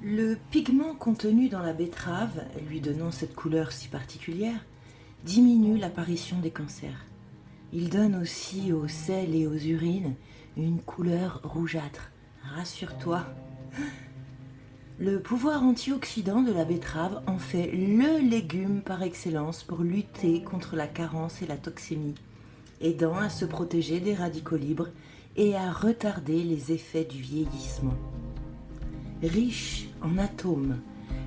Le pigment contenu dans la betterave, lui donnant cette couleur si particulière, diminue l'apparition des cancers. Il donne aussi au sel et aux urines une couleur rougeâtre. Rassure-toi. Le pouvoir antioxydant de la betterave en fait le légume par excellence pour lutter contre la carence et la toxémie, aidant à se protéger des radicaux libres et à retarder les effets du vieillissement. Riche en atomes,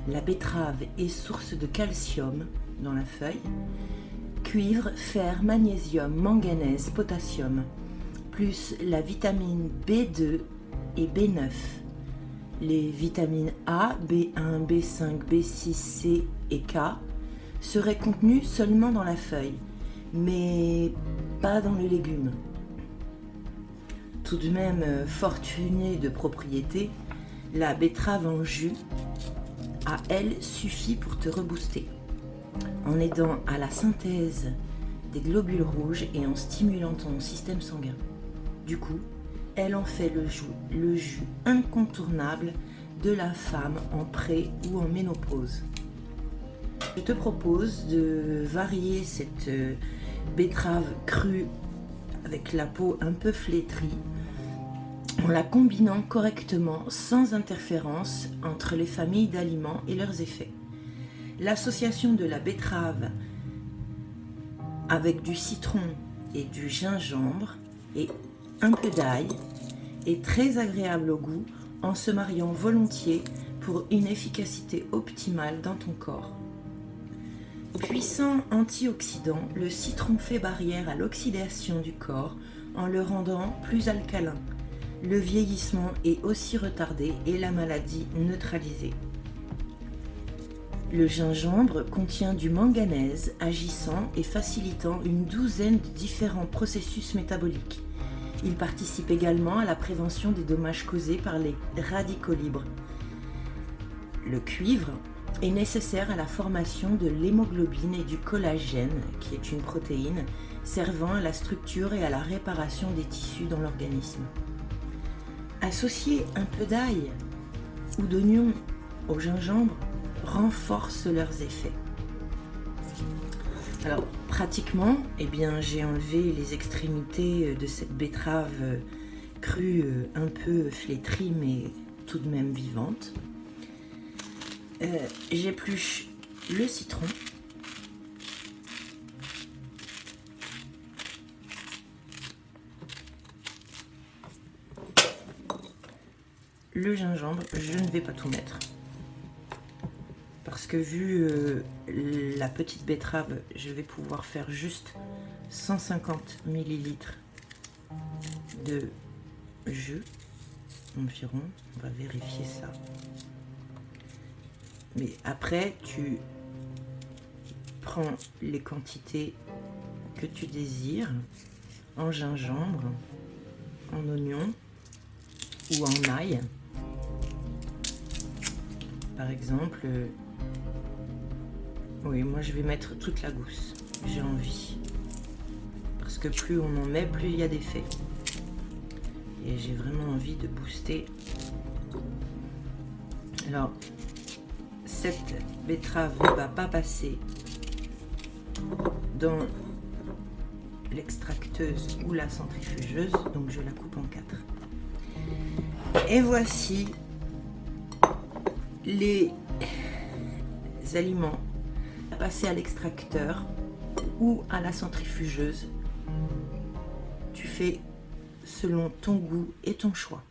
la betterave est source de calcium dans la feuille, cuivre, fer, magnésium, manganèse, potassium, plus la vitamine B2 et B9. Les vitamines A, B1, B5, B6, C et K seraient contenues seulement dans la feuille, mais pas dans le légume. Tout de même fortunée de propriétés, la betterave en jus, à elle, suffit pour te rebooster, en aidant à la synthèse des globules rouges et en stimulant ton système sanguin. Du coup, elle en fait le jus incontournable de la femme en pré ou en ménopause. Je te propose de varier cette betterave crue avec la peau un peu flétrie en la combinant correctement sans interférence entre les familles d'aliments et leurs effets. L'association de la betterave avec du citron et du gingembre et un peu d'ail est très agréable au goût en se mariant volontiers pour une efficacité optimale dans ton corps. Puissant antioxydant, le citron fait barrière à l'oxydation du corps en le rendant plus alcalin. Le vieillissement est aussi retardé et la maladie neutralisée. Le gingembre contient du manganèse agissant et facilitant une douzaine de différents processus métaboliques. Il participe également à la prévention des dommages causés par les radicaux libres. Le cuivre est nécessaire à la formation de l'hémoglobine et du collagène, qui est une protéine servant à la structure et à la réparation des tissus dans l'organisme. Associer un peu d'ail ou d'oignon au gingembre renforce leurs effets. Alors pratiquement, j'ai enlevé les extrémités de cette betterave crue un peu flétrie mais tout de même vivante. J'épluche le citron. Le gingembre, je ne vais pas tout mettre. Parce que vu la petite betterave, je vais pouvoir faire juste 150 ml de jus environ. On va vérifier ça. Mais après, tu prends les quantités que tu désires en gingembre, en oignon ou en ail. Par exemple, oui, moi je vais mettre toute la gousse, j'ai envie. Parce que plus on en met, plus il y a d'effets. Et j'ai vraiment envie de booster. Alors, cette betterave ne va pas passer dans l'extracteuse ou la centrifugeuse, donc je la coupe en 4. Et voici les aliments à passer à l'extracteur ou à la centrifugeuse. Tu fais selon ton goût et ton choix.